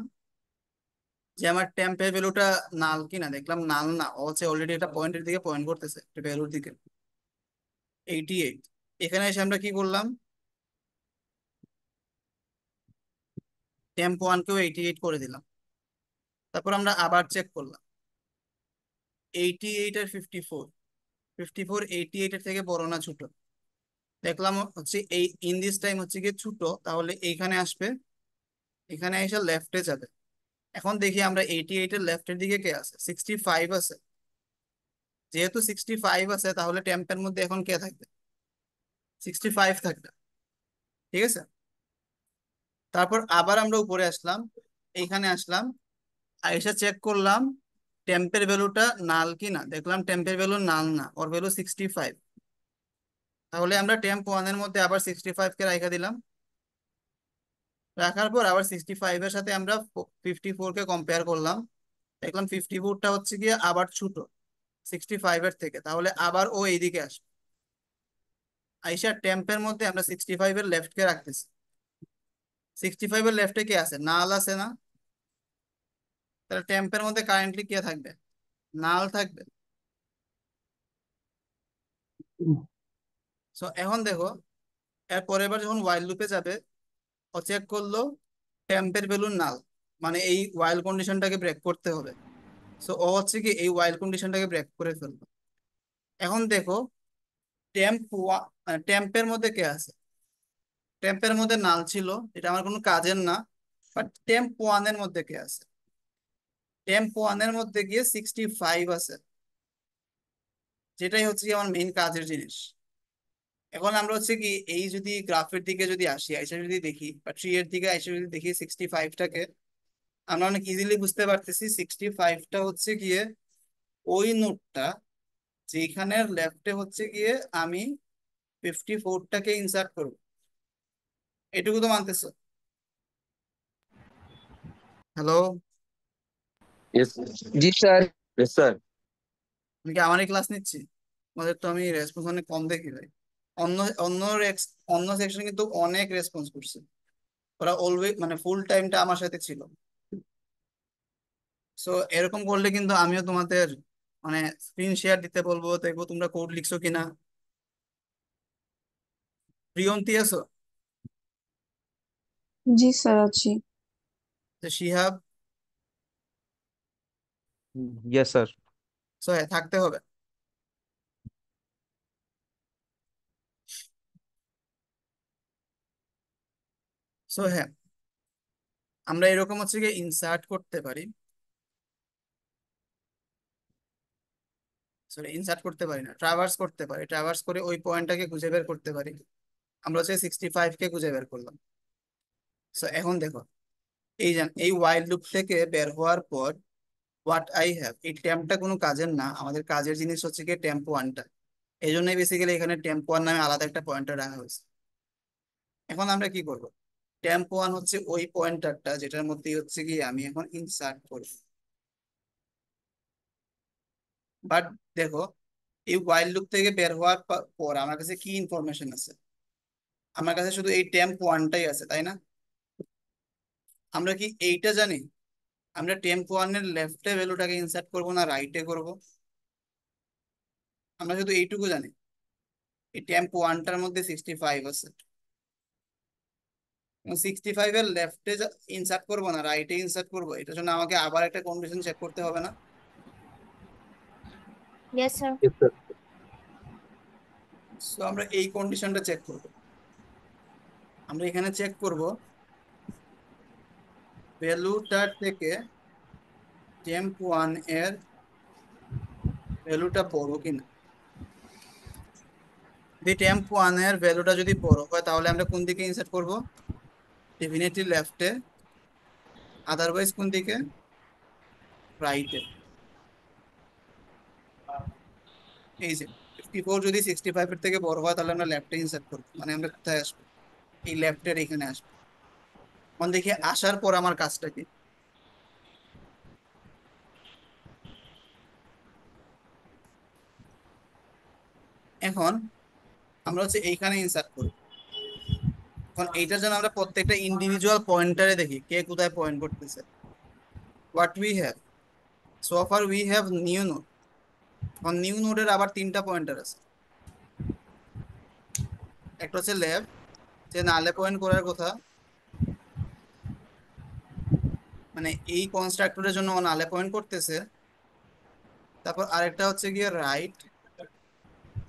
যে আমার টেম্পের ভ্যালুটা নাল কিনা, দেখলাম নাল না, ও হচ্ছে অলরেডি একটা পয়েন্টের দিকে পয়েন্ট করতেছে, একটা ভ্যালুর দিকে 88। এখানে এসে আমরা কি করলাম, টেম্প ওয়ানকেও 88 করে দিলাম। তারপর আমরা আবার চেক করলাম, 88 আর 54, 54 88 এর থেকে বড় না ছোট, দেখলাম হচ্ছে এই ইন দিস টাইম হচ্ছে গিয়ে ছোট, তাহলে এইখানে আসবে, এখানে এসে লেফটে যাবে। এখন দেখি আমরা 88 এর লেফটের দিকে কে আছে, 65 আছে। যেহেতু 65 আছে, তাহলে টেম্পের মধ্যে এখন কে থাকবে, 65 থাকবে, ঠিক আছে। তারপর আবার আমরা উপরে আসলাম, এইখানে আসলাম, আইসা চেক করলাম টেম্পের ভ্যালুটা নাল কি না, দেখলাম টেম্পের ভ্যালু নাল না, ওর ভ্যালু 65। তাহলে আমরা টেম্প ওয়ানের মধ্যে আবার 65 কে রাখা দিলাম। রাখার পর আবার 65 এর সাথে আমরা 54 কে কম্পেয়ার করলাম, দেখলাম 54টা হচ্ছে গিয়ে আবার ছোট 65 এর থেকে, তাহলে আবার ও এইদিকে আসবে। আইসা টেম্পের মধ্যে আমরা 65 এর লেফট কে রাখতেছি। 65 এর লেফটে কি আছে, নাল আছে না? তাহলে টেম্পের মধ্যে কারেন্টলি কে থাকবে, নাল থাকবে। সো এখন দেখো, এর পরের বার যখন ওয়াইল লুপে যাবে, ও চেক করলো টেম্পের ভ্যালু নাল, মানে এই ওয়াইল কন্ডিশনটাকে ব্রেক করতে হবে। সো ও হচ্ছে কি এই ওয়াইল কন্ডিশনটাকে ব্রেক করে ফেলবে। এখন দেখো টেম্প টেম্পের মধ্যে কে আছে, টেম্পের মধ্যে নাল ছিল, এটা আমার কোনো কাজের না। বাট টেম্প ওয়ানের মধ্যে কে আছে, টেম্প ওয়ানের মধ্যে গিয়ে 65 আছে, যেটাই হচ্ছে কি আমার মেইন কাজের জিনিস। এখন আমরা হচ্ছে কি এই যদি গ্রাফের দিকে যদি আসি, আইসা যদি দেখি, বা ট্রি এর দিকে আইসা যদি দেখি 65টাকে, আমরা অনেক ইজিলি বুঝতে পারতেছি 65টা হচ্ছে গিয়ে ওই নোটটা যেখানের লেফটে হচ্ছে গিয়ে আমি 54টাকে ইনসার্ট করবো। এটুকু তো মানতেছো? হ্যালো, Yes, জি স্যার। yes, sir. আমি কি আমারই ক্লাস নিচ্ছি? আমাদের তো আমি রেসপন্স অনেক কম দেখি ভাই। অন্য অন্য অন্য সেকশন কিন্তু অনেক রেসপন্স করছে, ওরা অলওয়েজ মানে ফুল টাইমটা আমার সাথে ছিল। সো এরকম করলে কিন্তু আমিও তোমাদের মানে স্ক্রিন শেয়ার দিতে বলবো, দেখবো তোমরা কোড লিখছো কিনা। প্রিয়ন্তি আছো? জি স্যার আছি। তো শিহাব? Yes sir. সো হ্যাঁ, থাকতে হবে। সো হ্যাঁ, আমরা এরকম হচ্ছে গিয়ে ইনসার্ট করতে পারি, সরি ইনসার্ট করতে পারি না, ট্রাভার্স করতে পারি। ট্রাভার্স করে ওই পয়েন্টটাকে খুঁজে বের করতে পারি। আমরা হচ্ছে 65 কে খুঁজে বের করলাম। সো এখন দেখো, এই ওয়াইল লুপ থেকে বের হওয়ার পর হোয়াট আই হ্যাভ, এই টেম্পটা কোনো কাজের না, আমাদের কাজের জিনিস হচ্ছে কি টেম্প ওয়ানটা। এই জন্যই বেসিক্যালি এখানে টেম্প ওয়ান নামে আলাদা একটা পয়েন্টার রাখা হয়েছে। এখন আমরা কি করব, টেম্প ওয়ান হচ্ছে ওই পয়েন্টারটা যেটার মধ্যে হচ্ছে কি আমি এখন ইনসার্ট করব। বাট দেখো, এই ওয়াইল লুপ থেকে বের হওয়ার পর আমার কাছে কি ইনফরমেশন আছে, আমার কাছে শুধু এই টেম্প ওয়ানটাই আছে, তাই না? আমরা কি এইটা জানি, আমরা টেম্প ওয়ানের লেফটে ভ্যালুটাকে ইনসার্ট করব না রাইটে করব? আমরা শুধু এইটুকু জানি, এই টেম্প ওয়ানটার মধ্যে 65 আছে, 65 এর লেফটে ইনসার্ট করবো না রাইটে ইনসার্ট করবো, এটার জন্য আমাকে আবার একটা কন্ডিশন চেক করতে হবে না? Yes sir. Yes, sir. So আমরা এই কন্ডিশনটা চেক করব। আমরা এখানে চেক করব ভ্যালুটার থেকে টেম্প ওয়ান এর ভ্যালুটা বড় কিনা। যদি টেম্প ওয়ান এর ভ্যালুটা যদি বড় হয়, তাহলে আমরা কোন দিকে ইনসার্ট করব, ডেফিনেটলি লেফটে। আদারওয়াইজ কোন দিকে, রাইটে। এই যে 54 যদি 65 এর থেকে বড় হয়, তাহলে আমরা লেফটে ইনসার্ট করবো, মানে আমরা কোথায় আসবো, এই লেফটের এখানে আসবো। এখন দেখি আসার পর আমার কাজটা কি। এখন আমরা হচ্ছে এইখানে ইনসার্ট করি। এখন এইটার জন্য আমরা প্রত্যেকটা ইন্ডিভিজুয়াল পয়েন্টারে দেখি কে কোথায় পয়েন্ট করতেছে। What we have, so far we have new node. এখন নিউ নোডের আবার 3টা পয়েন্টার আছে। একটা হচ্ছে লেফট, যে নালে পয়েন্ট করার কথা, মানে এই কনস্ট্রাক্টরের জন্য ও নালে পয়েন্ট করতেছে। তারপর আরেকটা হচ্ছে গিয়ে রাইট,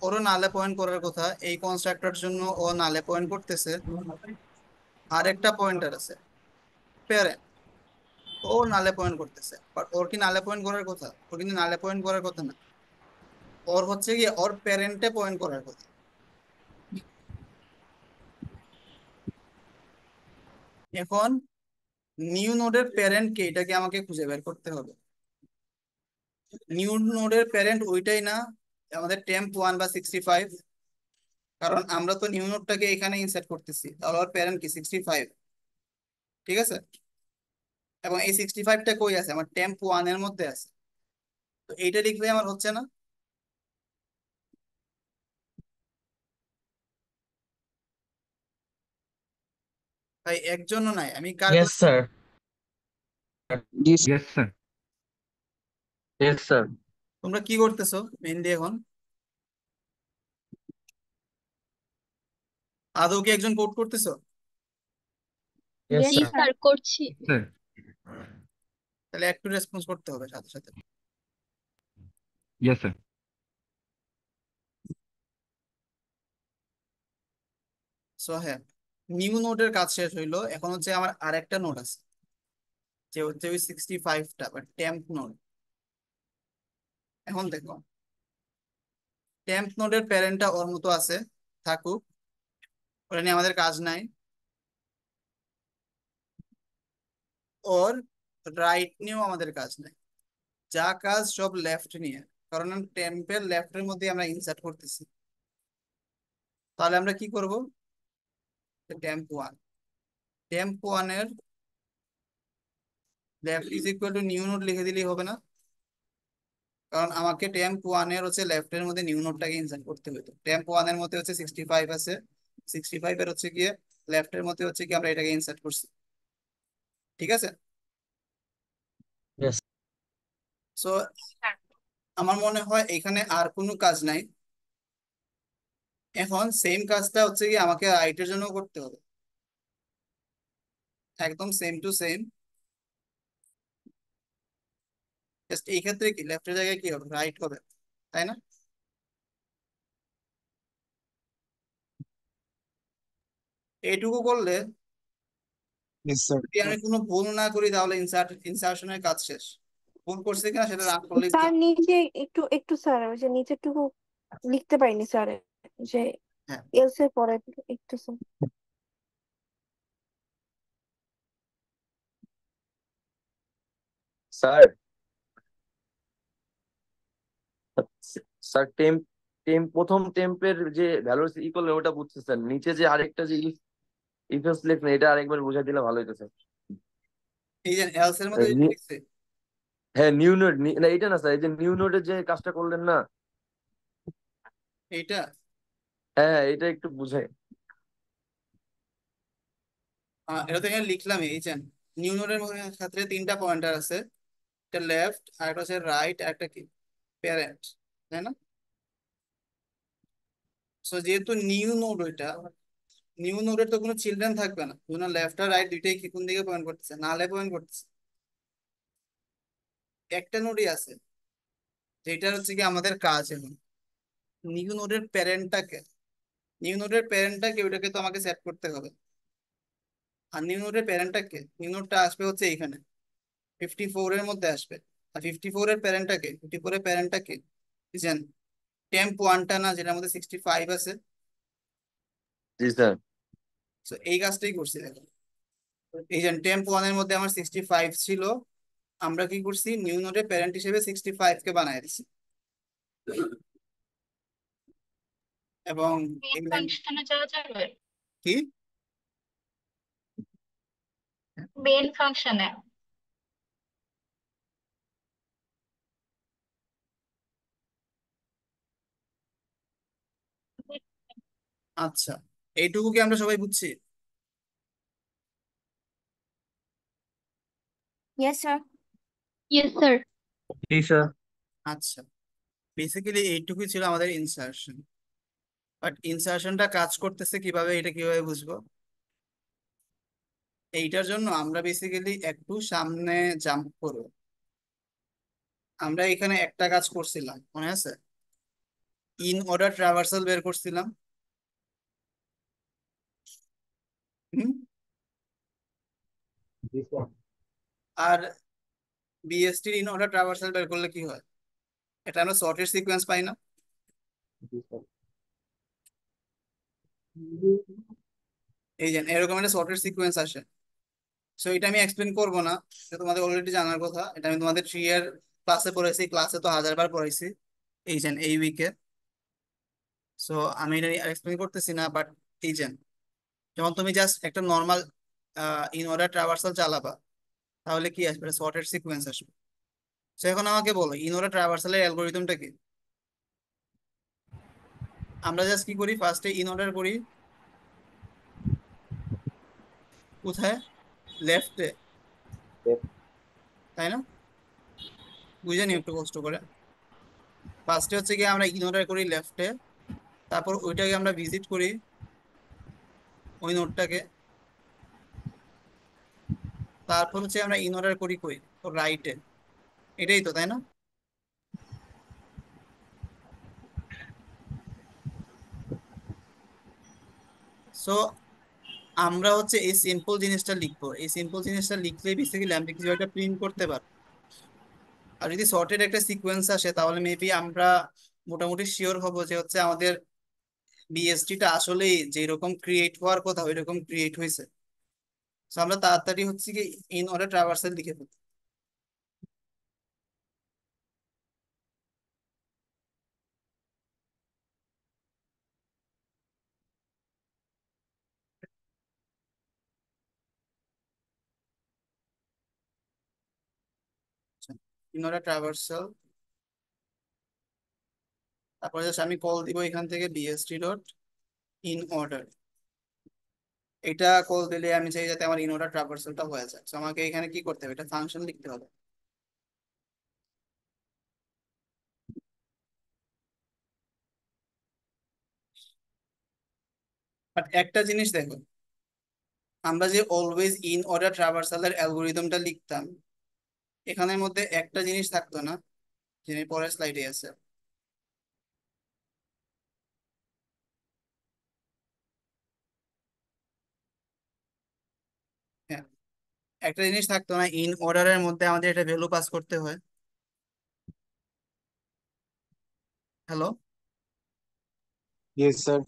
ওরও নালে পয়েন্ট করার কথা, এই কনস্ট্রাক্টরের জন্য ও নালে পয়েন্ট করতেছে। আরেকটা পয়েন্টার আছে প্যারেন্ট, ও নালে পয়েন্ট করতেছে, বাট ওর কি নালে পয়েন্ট করার কথা, ওর কিন্তু নালে পয়েন্ট করার কথা না, ওর হচ্ছে গিয়ে ওর প্যারেন্টে পয়েন্ট করার কথা। এখন নিউ নোডের প্যারেন্ট কে, এটাকে আমাকে খুঁজে বের করতে হবে। নিউ নোডের প্যারেন্ট ওইটাই না আমাদের টেম্প 1 বা 65, কারণ আমরা তো নিউ নোডটাকে এখানে ইনসার্ট করতেছি, তাহলে ওর প্যারেন্ট কি 65, ঠিক আছে। এবং এই 65টা কই আছে, আমার টেম্প 1 এর মধ্যে আছে। তো এইটা লিখলে আমার হচ্ছে না। তাই একজনও নাই, আমি কার Yes, কথা, sir. Yes, sir. Yes sir. তোমরা কি করতেছো মেইনলি এখন? আদৌ কি একজন কোড করতেছো? Yes, জি sir. স্যার করছি। Sir. তাহলে একটু রেসপন্স করতে হবে সাথে সাথে। Yes, sir. সো হ্যাঁ, নিউ নোডের কাজ শেষ হইলো, এখন হচ্ছে আমার আরেকটা নোড আছে, যে হচ্ছে ওই 65টা বা টেম্প নোড। এখন দেখো, টেম্প নোডের প্যারেন্টটা ওর মতো আছে, থাকুক, ওটা নিয়ে আমাদের কাজ নাই। ওর রাইট নিয়েও আমাদের কাজ নাই, যা কাজ সব লেফট নিয়ে, কারণ টেম্পের লেফটের মধ্যে আমরা ইনসার্ট করতেছি। তাহলে আমরা কি করব, টেম্প 1, টেম্প 1 এর left is equal to new node লিখে দিলেই হবে না? কারণ আমাকে টেম্প 1 এর হচ্ছে লেফটের মধ্যে নিউ নোডটাকে ইনসার্ট করতে হতো। টেম্প 1 এর মধ্যে হচ্ছে 65 আছে, 65 এর হচ্ছে গিয়ে লেফটের মধ্যে হচ্ছে কি আমরা এটাকে ইনসার্ট করছি, ঠিক আছে। Yes. সো আমার মনে হয় এখানে আর কোনো কাজ নাই। এখন সেম কাজটা হচ্ছে কি আমাকে রাইটের জন্য করতে হবে, একদম সেম টু সেম। জাস্ট এই ক্ষেত্রে কি লেফটের জায়গায় কি হবে, রাইট হবে, তাই না? এইটুকু করলে Yes, sir. যদি আমি কোনো ভুল না করি তাহলে ইনসার্শনের কাজ শেষ। ভুল করছে কিনা সেটা রান করলেই স্যার নিচে একটু একটু স্যার ওই যে নিচেরটুকু লিখতে পারিনি স্যার, যে হ্যাঁ, এলস এর পরে একটু স্যার। স্যার, স্যার প্রথম টেম্পের যে ভ্যালু ই করলেন ওটা বুঝছে স্যার, নিচে যে আরেকটা যে ইফেন্স লিখলেন এটা আরেকবার বুঝাই দিলে ভালো হতো স্যার। এই যে এলস এর মধ্যে যেটা লিখছে, হ্যাঁ নিউ নোড, না এটা না স্যার, এই যে নিউ নোডের যে কাজটা করলেন না, এইটা হ্যাঁ হ্যাঁ, এটা একটু বুঝাই। এটা তো এখানে লিখলাম। এই যে নিউ নোডের ক্ষেত্রে 3টা পয়েন্টার আছে, একটা লেফট, আর একটা হচ্ছে রাইট, আর একটা কি প্যারেন্ট, তাই না? সো যেহেতু নিউ নোড, ওইটা নিউ নোডের তো কোনো চিলড্রেন থাকবে না, কোনো লেফট আর রাইট দুইটাই কি কোন দিকে পয়েন্ট করতেছে, নালে পয়েন্ট করতেছে। একটা নোডই আছে, যেটা হচ্ছে কি আমাদের কাজ এখন নিউ নোডের প্যারেন্টটাকে, ওইটাকে তো আমাকে সেট করতে হবে। আর নিউ নোডটা আসবে হচ্ছে এইখানে 54 এর মধ্যে আসবে। আর 54 এর প্যারেন্টটাকে বুঝছেন, টেম্প 1টা না, যেটার মধ্যে 65 আছে। জি স্যার। তো এই কাজটাই করছি দেখো, এই যে টেম্প 1 এর মধ্যে আমার 65 ছিল, আমরা কি করছি নিউ নোডের প্যারেন্ট হিসেবে 65 কে বানাই দিছি। এবং মেইন এই লাইন ফাংশনে যাওয়া যাবে, কি, মেইন ফাংশনে। আচ্ছা, এইটুকু কি আমরা সবাই বুঝছি? Yes sir. Yes sir. জি স্যার। আচ্ছা, বেসিক্যালি এইটুকুই ছিল আমাদের ইনসার্শন। বাট ইনসার্শনটা কাজ করতেছে কিভাবে, এটা কিভাবে বুঝবো? এইটার জন্য আমরা বেসিক্যালি একটু সামনে জাম্প করব। আমরা এখানে একটা কাজ করছিলাম, মনে আছে? ইন অর্ডার ট্রাভার্সাল বের করছিলাম। হুম? আর বিএসটির ইন অর্ডার ট্রাভার্সাল বের করলে কি হয়, এটা আমরা সর্টের সিকোয়েন্স পাই না? এই যে এরকম একটা সর্টের সিকোয়েন্স আসে। সো এটা আমি এক্সপ্লেন করবো না, এটা তোমাদের অলরেডি জানার কথা। এটা আমি তোমাদের 3 এর ক্লাসে পড়াইছি, ক্লাসে তো 1000 বার পড়াইছি এই উইকে। সো আমি এটা এক্সপ্লেন করতেছি না, বাট এই যে যখন তুমি জাস্ট একটা নর্মাল ইন অর্ডার ট্রাভার্সাল চালাবা, তাহলে কি আসবে? সর্টেড সিকোয়েন্স আসবে। সো এখন আমাকে বলো ইন অর্ডার ট্রাভার্সালের অ্যালগোরিদমটা কি? আমরা জাস্ট কি করি, ফার্স্টে ইন অর্ডার করি কোথায়? লেফটে, তাই না? বুঝে নি একটু কষ্ট করে। ফার্স্টে হচ্ছে কি আমরা ইন অর্ডার করি লেফটে, তারপর ওইটাকে আমরা ভিজিট করি, ওই নোটটাকে। তারপর হচ্ছে আমরা ইন অর্ডার করি কই, তো রাইটে। এটাই তো, তাই না? সো আমরা হচ্ছে এই সিম্পল জিনিসটা লিখবো, এই সিম্পল জিনিসটা লিখলেই বেসিক্যালি আমরা কিছু একটা প্রিন্ট করতে পারবো। আর যদি সর্টেড একটা সিকোয়েন্স আসে, তাহলে মেবি আমরা মোটামুটি শিওর হব যে হচ্ছে আমাদের বিএসটিটা আসলেই যেরকম ক্রিয়েট হওয়ার কথা ওই রকম ক্রিয়েট হয়েছে। তো আমরা তাড়াতাড়ি হচ্ছে কি ইন অর্ডার ট্রাভার্সাল লিখে ফেলবো। ইন অর্ডার ট্রাভার্সাল, তারপরে জাস্ট আমি কল দিব এখান থেকে বিএসটি ডট ইন অর্ডার। এটা কল দিলে আমি চাই যাতে আমার ইন অর্ডার ট্রাভার্সালটা হয়ে যায়। তো আমাকে এখানে কি করতে হবে? এটা ফাংশন লিখতে হবে। বাট একটা জিনিস দেখো, আমরা যে অলওয়েজ ইন অর্ডার ট্রাভার্সালের অ্যালগোরিদমটা লিখতাম, এখানের মধ্যে একটা জিনিস থাকতো না, যিনি পরের স্লাইডে আছে। হ্যাঁ, একটা জিনিস থাকতো না, ইন অর্ডারের মধ্যে আমাদের একটা ভ্যালু পাস করতে হয়। Hello, Yes, sir.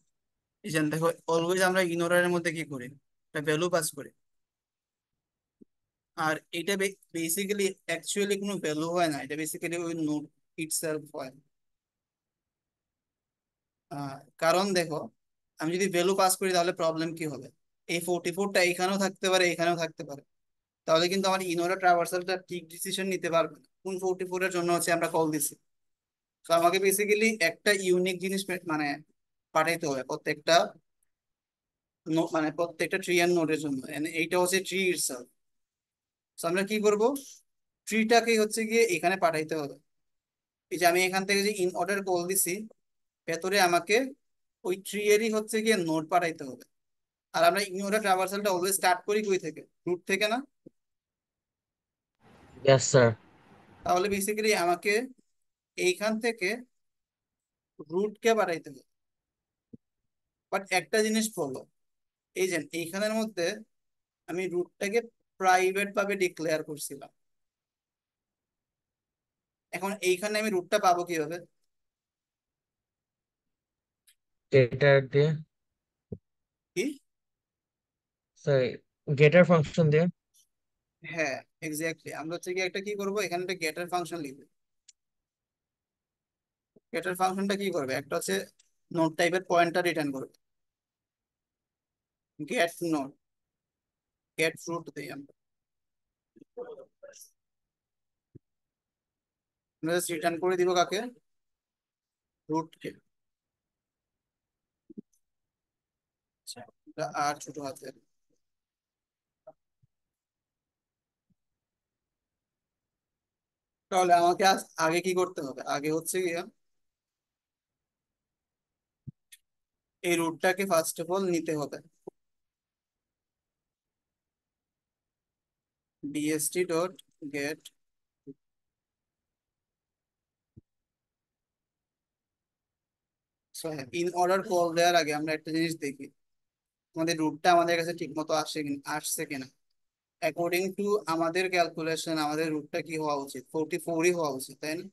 এই যে দেখো, অলওয়েজ আমরা ইন অর্ডারের মধ্যে কি করি? একটা ভ্যালু পাস করি। আর এটা বেসিক্যালি অ্যাকচুয়ালি কোনো ভ্যালু হয় না, এটা বেসিক্যালি ওই নোট ইটসেলফ হয়। কারণ দেখো, আমি যদি ভ্যালু পাস করি তাহলে প্রবলেম কি হবে? এই 44টা এখানেও থাকতে পারে, এখানেও থাকতে পারে। তাহলে কিন্তু আমার ইন অর্ডার ট্রাভার্সালটা ঠিক ডিসিশন নিতে পারবে না কোন 44 এর জন্য হচ্ছে আমরা কল দিছি। তো আমাকে বেসিক্যালি একটা ইউনিক জিনিস মানে পাঠাইতে হবে প্রত্যেকটা মানে প্রত্যেকটা ট্রি এর নোডের জন্য। And এইটা হচ্ছে ট্রি ইটসেলফ। তো আমরা কি করব, ট্রিটাকে হচ্ছে গিয়ে এখানে পাঠাইতে হবে। এই যে আমি এখান থেকে যে ইন অর্ডার কল দিছি, ভেতরে আমাকে ওই ট্রি এরই হচ্ছে গিয়ে নোড পাঠাইতে হবে। আর আমরা ইন অর্ডার ট্রাভার্সালটা অলওয়েজ স্টার্ট করি কই থেকে? রুট থেকে না? Yes, sir. তাহলে বেসিক্যালি আমাকে এইখান থেকে রুটকে পাঠাইতে হবে। বাট একটা জিনিস বলো, এই যে এইখানের মধ্যে আমি রুটটাকে প্রাইভেট ভাবে ডিক্লেয়ার করছিলাম। এখন এইখানে আমি রুটটা পাবো কিভাবে? Getter দিয়ে, কি? sorry, getter ফাংশন দিয়ে। হ্যাঁ, এক্স্যাক্টলি। আমরা হচ্ছে কি একটা কি করবো, এখানে একটা গেটার ফাংশন লিখবো। গেটার ফাংশনটা কি করবে? একটা হচ্ছে নোড টাইপের পয়েন্টার রিটার্ন করবে, গেট নোড, গেট রুট দিই আমরা। আমরা জাস্ট রিটার্ন করে দিব কাকে? রুটকে। আর ছোট হাতের। তাহলে আমাকে আগে কি করতে হবে? আগে হচ্ছে গিয়ে এই রুটটাকে ফার্স্ট অফ অল নিতে হবে। bst dot gate. In order call দেওয়ার আগে আমরা একটা জিনিস দেখি, আমাদের রুটটা আমাদের কাছে ঠিক মতো আসছে কিনা। অ্যাকর্ডিং টু আমাদের ক্যালকুলেশন আমাদের রুটটা কি হওয়া উচিত? 44ই হওয়া উচিত, তাই না?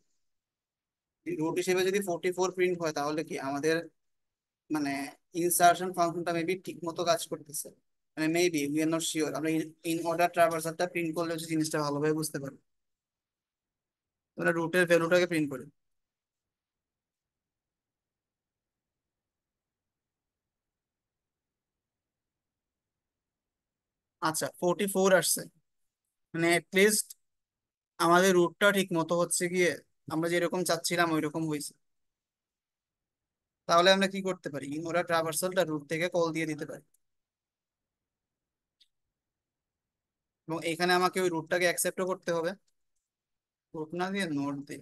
রুট হিসেবে যদি 44 প্রিন্ট হয়, তাহলে কি আমাদের মানে ইনসার্শন ফাংশনটা মেবি ঠিক মতো কাজ করতেছে। মানে maybe we are not sure, আমরা ইন অর্ডার ট্রাভার্সালটা প্রিন্ট করলে হচ্ছে জিনিসটা ভালোভাবে বুঝতে পারবো। আমরা রুটের ভ্যালুটাকে প্রিন্ট করি। আচ্ছা 44 আসছে, মানে অ্যাটলিস্ট আমাদের রুটটা ঠিক মতো হচ্ছে গিয়ে আমরা যেরকম চাচ্ছিলাম ওই রকম হয়েছে। তাহলে আমরা কি করতে পারি, ওরা ট্রাভার্সালটা রুট থেকে কল দিয়ে দিতে পারি, এবং এখানে আমাকে ওই রুটটাকে অ্যাকসেপ্টও করতে হবে, রুট না দিয়ে নোট দিয়ে।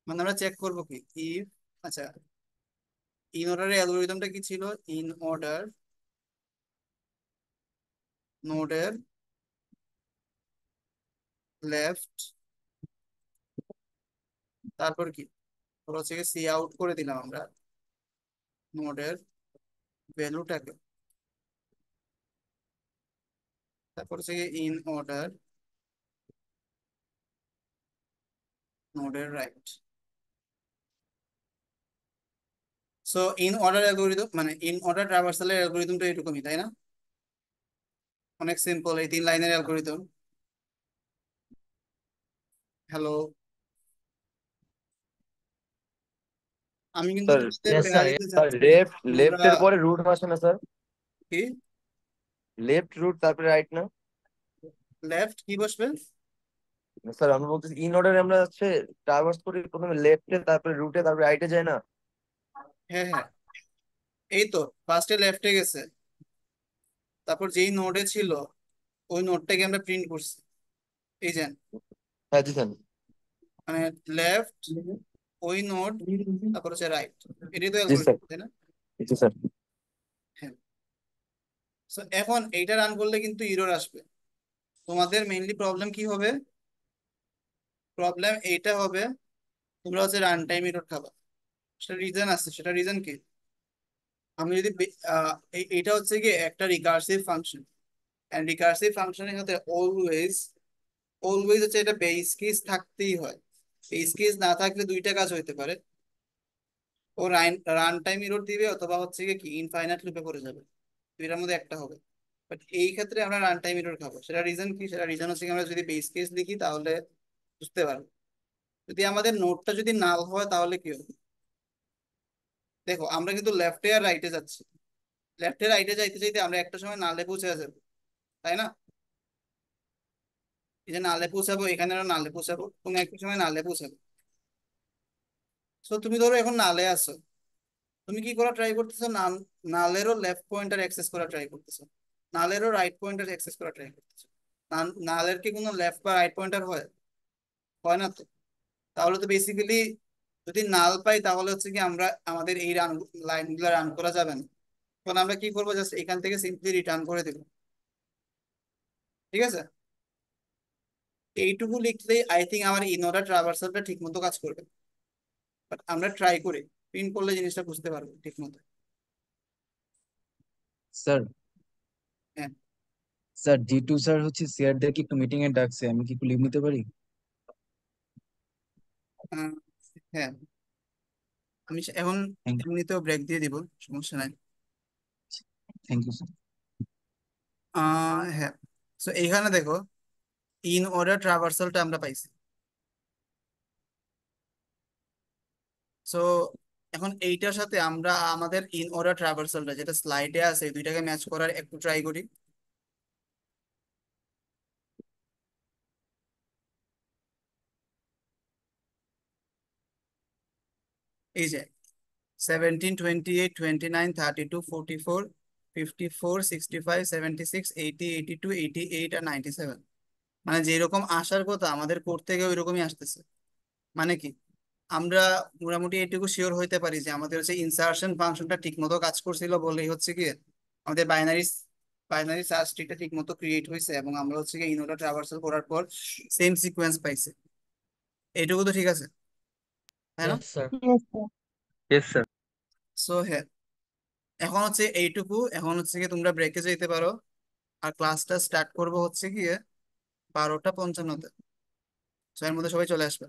মানে আমরা চেক করবো কি ইফ, আচ্ছা ইন অর্ডারের অ্যালগোরিদমটা কি ছিল, ইন অর্ডার নোডের লেফট, তারপর কি ওরা হচ্ছে সি আউট করে দিলাম আমরা নোডের ভ্যালুটাকে, তারপর হচ্ছে ইন অর্ডার নোডের right. So in order algorithm মানে ইন অর্ডার ট্রাভার্সালের অ্যালগোরিদমটা এরকমই, তাই না? অনেক সিম্পল, এই 3 লাইনের অ্যালগোরিদম। হ্যালো, আমি কিন্তু স্যার তোমাদের ইয়েস স্যার। পেনাল্টি স্যার চাচ্ছি না লেফট তোমরা লেফটের পরে রুট আসে না স্যার? কি লেফট রুট তারপরে রাইট না? লেফট কি বসবে? স্যার আমরা বলতেছি ইন অর্ডারে আমরা হচ্ছে ট্রাভার্স করি, প্রথমে লেফটে তারপরে রুটে তারপরে রাইটে যায় না? হ্যাঁ হ্যাঁ, এই তো ফার্স্টে লেফটে গেছে, তারপর যেই নোডে ছিল ওই নোডটাকে আমরা প্রিন্ট করছি, এই যে হ্যাঁ জি স্যার। মানে লেফট ওই নোড তারপর হচ্ছে রাইট, এটাই তো জি স্যার। অ্যালগোরিদম, তাই না? জি স্যার। হ্যাঁ। সো এখন এইটা রান করলে কিন্তু ইরর আসবে। তোমাদের মেইনলি প্রবলেম কি হবে, প্রবলেম এইটা হবে তোমরা হচ্ছে রান টাইম ইরর খাবা। সেটা রিজন আছে, সেটা রিজন কি, আমি যদি এইটা হচ্ছে কি একটা রিকার্সিভ ফাংশন, এন্ড রিকার্সিভ ফাংশনের সাথে অলওয়েজ অলওয়েজ হচ্ছে এটা বেস কেস থাকতেই হয়। বেস কেস না থাকলে দুইটা কাজ হইতে পারে, ও রান টাইম ইরর দিবে অথবা হচ্ছে কি ইনফাইনাইট লুপে পড়ে যাবে, দুইটার মধ্যে একটা হবে। বাট এই ক্ষেত্রে আমরা রান টাইম ইরর খাবো, সেটা রিজন কি, সেটা রিজন হচ্ছে কি আমরা যদি বেস কেস লিখি তাহলে বুঝতে পারবো। যদি আমাদের নোটটা যদি নাল হয় তাহলে কি হবে, দেখো আমরা কিন্তু লেফটে আর রাইটে যাচ্ছি, লেফটে রাইটে যাইতে চাইতে আমরা একটা সময় নালে পৌঁছে যাবো, তাই না? এই যে নালে পৌঁছাবো, এখানে নালে পৌঁছাবো, তুমি একটা সময় নালে পৌঁছাবো। তো তুমি ধরো এখন নালে আছো, তুমি কি করা ট্রাই করতেছো, নালেরও লেফট পয়েন্টার অ্যাক্সেস করা ট্রাই করতেছো, নালেরও রাইট পয়েন্টার অ্যাক্সেস করা ট্রাই করতেছো। নালের কি কোনো লেফট বা রাইট পয়েন্টার হয়? হয় না তো। তাহলে তো বেসিক্যালি যদি নাল পাই তাহলে হচ্ছে কি আমরা আমাদের এই লাইনগুলো রান করা যাবে না। তখন আমরা কি করবো, জাস্ট এখান থেকে সিম্পলি রিটার্ন করে দেবো, ঠিক আছে? এইটুকু লিখলেই আই থিঙ্ক আমার ইনোরা ট্রাভার্সালটা ঠিক মতো কাজ করবে। বাট আমরা ট্রাই করি, প্রিন্ট করলে জিনিসটা বুঝতে পারবো ঠিক মতো। স্যার হ্যাঁ। স্যার জি2 স্যার হচ্ছে সিআরদেরকে একটু মিটিং এ ডাকছে, আমি কি একটু লিভ নিতে পারি? আহ, হ্যাঁ, আমি এখন এমনিতেও ব্রেক দিয়ে দিব, সমস্যা নাই। Thank you sir. হ্যাঁ, তো এইখানে দেখো ইন অর্ডার ট্রাভার্সালটা আমরা পাইছি। সো এখন এইটার সাথে আমরা আমাদের ইন অর্ডার ট্রাভার্সালটা যেটা স্লাইডে আছে এই দুইটাকে ম্যাচ করার একটু ট্রাই করি। এই যে 17, 28, 29, 32, 44, 54, 65, 76, 80, 82, 88 আর 97, মানে যেরকম আসার কথা আমাদের কোড থেকে ওই রকমই আসতেছে। মানে কি, আমরা মোটামুটি এইটুকু শিওর হইতে পারি যে আমাদের হচ্ছে ইনসার্শন ফাংশনটা ঠিক মতো কাজ করছিল বলেই হচ্ছে কি আমাদের বাইনারি বাইনারি সার্চ ট্রিটা ঠিক মতো ক্রিয়েট হয়েছে, এবং আমরা হচ্ছে কি ইনোটা ট্রাভার্সাল করার পর সেম সিকোয়েন্স পাইছে। এইটুকু তো ঠিক আছে, তাই না? Yes sir. Yes, sir. Yes sir. So হ্যাঁ, এখন হচ্ছে এইটুকু, এখন হচ্ছে কি তোমরা ব্রেকে যেতে পারো, আর ক্লাসটা স্টার্ট করবো হচ্ছে গিয়ে 12:55-তে। সো এর মধ্যে সবাই চলে আসবে।